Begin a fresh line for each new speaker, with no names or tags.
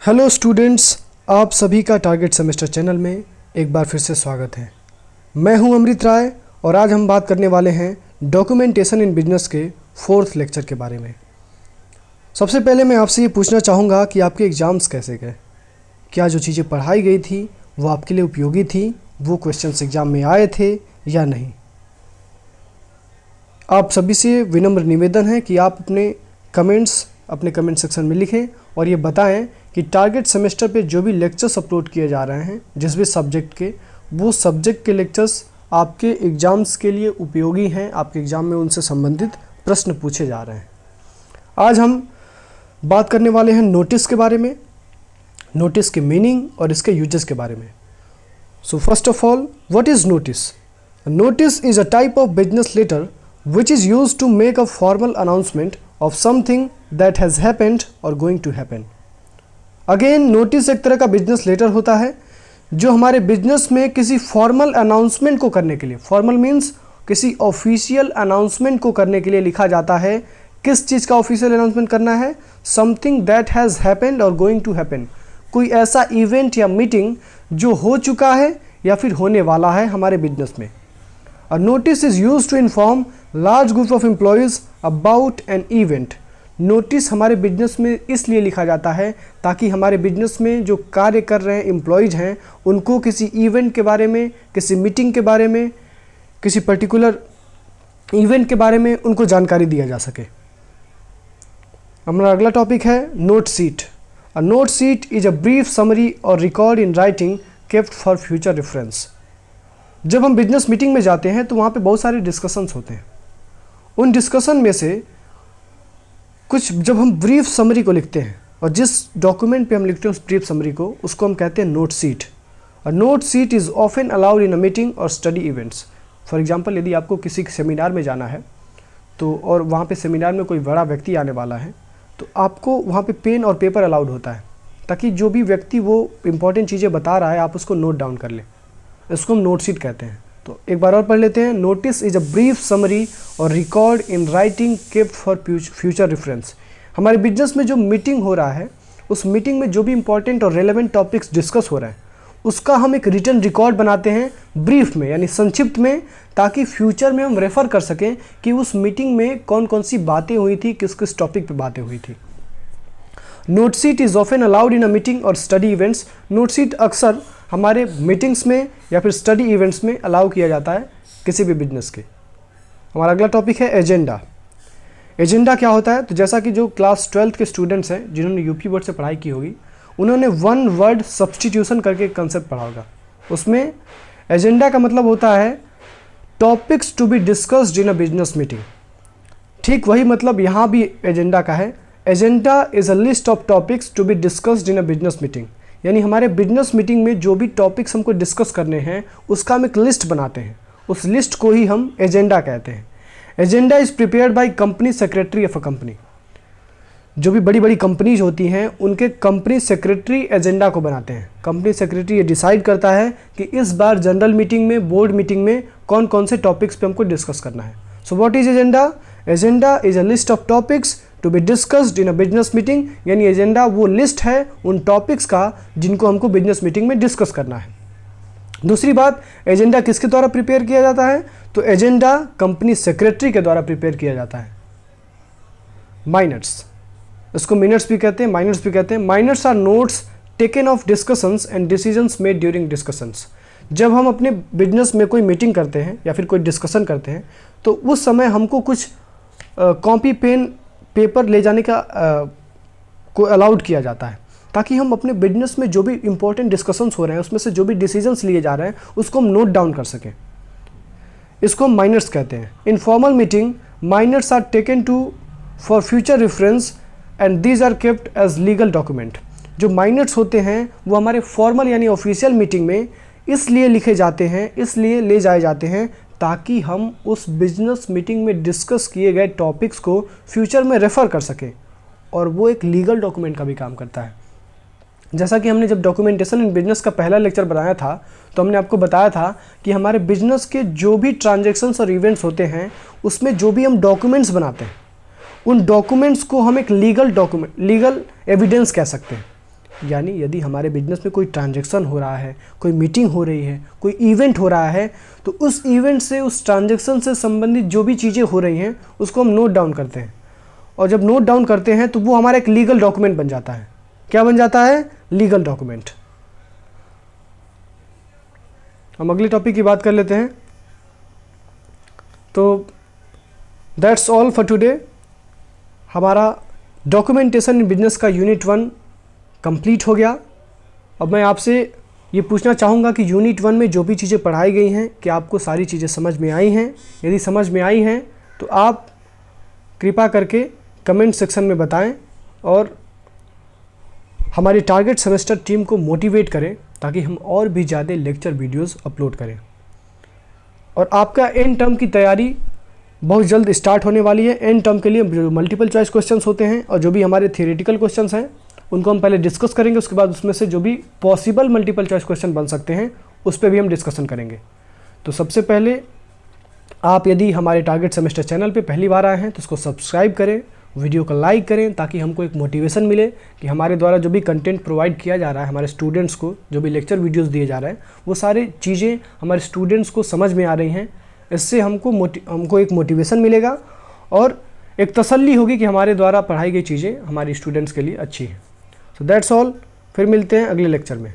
Hello students, आप सभी का टारगेट सेमेस्टर चैनल में एक बार फिर से स्वागत है। मैं हूं अमृत राय और आज हम बात करने वाले हैं डॉक्यूमेंटेशन इन बिजनेस के 4th लेक्चर के बारे में। सबसे पहले मैं आपसे ये पूछना चाहूँगा कि आपके एग्ज़ाम्स कैसे गए। क्या जो चीज़ें पढ़ाई गई थी वो आपके लिए उपयोगी थी, वो क्वेश्चंस एग्ज़ाम में आए थे या नहीं। आप सभी से विनम्र निवेदन है कि आप अपने कमेंट सेक्शन में लिखें और ये बताएं कि टारगेट सेमेस्टर पे जो भी लेक्चर्स अपलोड किए जा रहे हैं जिस भी सब्जेक्ट के, वो सब्जेक्ट के लेक्चर्स आपके एग्ज़ाम्स के लिए उपयोगी हैं, आपके एग्ज़ाम में उनसे संबंधित प्रश्न पूछे जा रहे हैं। आज हम बात करने वाले हैं नोटिस के बारे में, नोटिस के मीनिंग और इसके यूजेस के बारे में। So first of all, what is notice? Notice is a type of business letter which is used to make a formal announcement of something that has happened or going to happen. Again, notice एक तरह का business letter होता है जो हमारे business में किसी formal announcement को करने के लिए, फॉर्मल मीन्स किसी ऑफिशियल अनाउंसमेंट को करने के लिए लिखा जाता है। किस चीज़ का ऑफिशियल अनाउंसमेंट करना है? समथिंग दैट हैज़ हैपेंड और गोइंग टू हैपन। कोई ऐसा इवेंट या मीटिंग जो हो चुका है या फिर होने वाला है हमारे बिजनेस में। A notice is used to inform large group of employees about an event. Notice हमारे बिजनेस में इसलिए लिखा जाता है ताकि हमारे बिजनेस में जो कार्य कर रहे हैं एम्प्लॉयज़ हैं उनको किसी इवेंट के बारे में, किसी मीटिंग के बारे में, किसी पर्टिकुलर इवेंट के बारे में उनको जानकारी दिया जा सके। हमारा अगला टॉपिक है note sheet. A note sheet is a brief summary और record in writing kept for future reference. जब हम बिजनेस मीटिंग में जाते हैं तो वहाँ पे बहुत सारे डिस्कशंस होते हैं। उन डिस्कशन में से कुछ जब हम ब्रीफ समरी को लिखते हैं और जिस डॉक्यूमेंट पे हम लिखते हैं उस ब्रीफ समरी को, उसको हम कहते हैं note sheet. A note seat is often allowed in a meeting और स्टडी इवेंट्स। फॉर एग्जांपल, यदि आपको किसी सेमिनार में जाना है तो और वहाँ पे सेमिनार में कोई बड़ा व्यक्ति आने वाला है तो आपको वहाँ पे पेन और पेपर अलाउड होता है ताकि जो भी व्यक्ति वो इंपॉर्टेंट चीज़ें बता रहा है आप उसको नोट डाउन कर लें। इसको हम नोट सीट कहते हैं। तो एक बार और पढ़ लेते हैं। Notice is a brief summary और record in writing kept for future reference. हमारे बिजनेस में जो मीटिंग हो रहा है उस मीटिंग में जो भी इंपॉर्टेंट और रेलेवेंट टॉपिक्स डिस्कस हो रहे हैं उसका हम एक रिटन रिकॉर्ड बनाते हैं ब्रीफ में, यानी संक्षिप्त में, ताकि फ्यूचर में हम रेफ़र कर सकें कि उस मीटिंग में कौन कौन सी बातें हुई थी, किस किस टॉपिक पे बातें हुई थी। Note seat is often allowed in a meeting और स्टडी इवेंट्स। नोट सीट अक्सर हमारे मीटिंग्स में या फिर स्टडी इवेंट्स में अलाउ किया जाता है किसी भी बिजनेस के। हमारा अगला टॉपिक है एजेंडा। एजेंडा क्या होता है? तो जैसा कि जो क्लास 12th के स्टूडेंट्स हैं जिन्होंने यूपी बोर्ड से पढ़ाई की होगी उन्होंने वन वर्ड सब्सटीट्यूशन करके एक कंसेप्ट पढ़ा होगा। उसमें एजेंडा का मतलब होता है topics to be discussed in a business meeting. ठीक वही मतलब यहाँ भी एजेंडा का है। Agenda is a list of topics to be discussed in a business meeting. यानी हमारे बिजनेस मीटिंग में जो भी टॉपिक्स हमको डिस्कस करने हैं उसका हम एक लिस्ट बनाते हैं, उस लिस्ट को ही हम एजेंडा कहते हैं। Agenda is prepared by company secretary of a company. जो भी बड़ी बड़ी कंपनीज होती हैं उनके कंपनी सेक्रेटरी एजेंडा को बनाते हैं। कंपनी सेक्रेटरी ये डिसाइड करता है कि इस बार जनरल मीटिंग में, बोर्ड मीटिंग में कौन कौन से टॉपिक्स पे हमको डिस्कस करना है। So what is agenda? Agenda is a list of topics to be discussed in a business meeting. यानी एजेंडा वो लिस्ट है उन टॉपिक्स का जिनको हमको बिजनेस मीटिंग में डिस्कस करना है। दूसरी बात, एजेंडा किसके द्वारा प्रिपेयर किया जाता है? तो एजेंडा कंपनी सेक्रेटरी के द्वारा प्रिपेयर किया जाता है। माइनट्स, इसको मिनट्स भी कहते हैं, माइनट्स भी कहते हैं। Minutes are notes taken of discussions and decisions made during discussions. जब हम अपने बिजनेस में कोई मीटिंग करते हैं या फिर कोई डिस्कशन करते हैं तो उस समय हमको कुछ कॉपी पेन पेपर ले जाने का को अलाउड किया जाता है ताकि हम अपने बिजनेस में जो भी इंपॉर्टेंट डिस्कशंस हो रहे हैं उसमें से जो भी डिसीजंस लिए जा रहे हैं उसको हम नोट डाउन कर सकें। इसको हम माइनट्स कहते हैं। In formal meeting minutes are taken to for future reference and these are kept as legal document. जो माइनट्स होते हैं वो हमारे फॉर्मल यानी ऑफिशियल मीटिंग में इसलिए लिखे जाते हैं, इसलिए ले जाए जाते हैं ताकि हम उस बिजनेस मीटिंग में डिस्कस किए गए टॉपिक्स को फ्यूचर में रेफ़र कर सकें, और वो एक लीगल डॉक्यूमेंट का भी काम करता है। जैसा कि हमने जब डॉक्यूमेंटेशन इन बिजनेस का पहला लेक्चर बनाया था तो हमने आपको बताया था कि हमारे बिजनेस के जो भी ट्रांजैक्शंस और इवेंट्स होते हैं उसमें जो भी हम डॉक्यूमेंट्स बनाते हैं उन डॉक्यूमेंट्स को हम एक लीगल एविडेंस कह सकते हैं। यानी यदि हमारे बिजनेस में कोई ट्रांजैक्शन हो रहा है, कोई मीटिंग हो रही है, कोई इवेंट हो रहा है, तो उस इवेंट से, उस ट्रांजैक्शन से संबंधित जो भी चीज़ें हो रही हैं उसको हम नोट डाउन करते हैं। और जब नोट डाउन करते हैं तो वो हमारा एक लीगल डॉक्यूमेंट बन जाता है। क्या बन जाता है? Legal document. हम अगले टॉपिक की बात कर लेते हैं। तो दैट्स ऑल फॉर टुडे। हमारा डॉक्यूमेंटेशन इन बिजनेस का यूनिट 1 कंप्लीट हो गया। अब मैं आपसे ये पूछना चाहूँगा कि यूनिट 1 में जो भी चीज़ें पढ़ाई गई हैं, कि आपको सारी चीज़ें समझ में आई हैं? यदि समझ में आई हैं तो आप कृपा करके कमेंट सेक्शन में बताएं और हमारी टारगेट सेमेस्टर टीम को मोटिवेट करें ताकि हम और भी ज़्यादा लेक्चर वीडियोस अपलोड करें। और आपका एंड टर्म की तैयारी बहुत जल्द स्टार्ट होने वाली है। एंड टर्म के लिए जो मल्टीपल चॉइस क्वेश्चंस होते हैं और जो भी हमारे थियोरेटिकल क्वेश्चंस हैं उनको हम पहले डिस्कस करेंगे, उसके बाद उसमें से जो भी पॉसिबल मल्टीपल चॉइस क्वेश्चन बन सकते हैं उस पर भी हम डिस्कशन करेंगे। तो सबसे पहले आप यदि हमारे टारगेट सेमेस्टर चैनल पे पहली बार आए हैं तो उसको सब्सक्राइब करें, वीडियो को लाइक करें ताकि हमको एक मोटिवेशन मिले कि हमारे द्वारा जो भी कंटेंट प्रोवाइड किया जा रहा है हमारे स्टूडेंट्स को, जो भी लेक्चर वीडियोस दिए जा रहे हैं वो सारी चीज़ें हमारे स्टूडेंट्स को समझ में आ रही हैं। इससे हमको एक मोटिवेशन मिलेगा और एक तसल्ली होगी कि हमारे द्वारा पढ़ाई गई चीज़ें हमारे स्टूडेंट्स के लिए अच्छी हैं। So that's all. फिर मिलते हैं अगले लेक्चर में।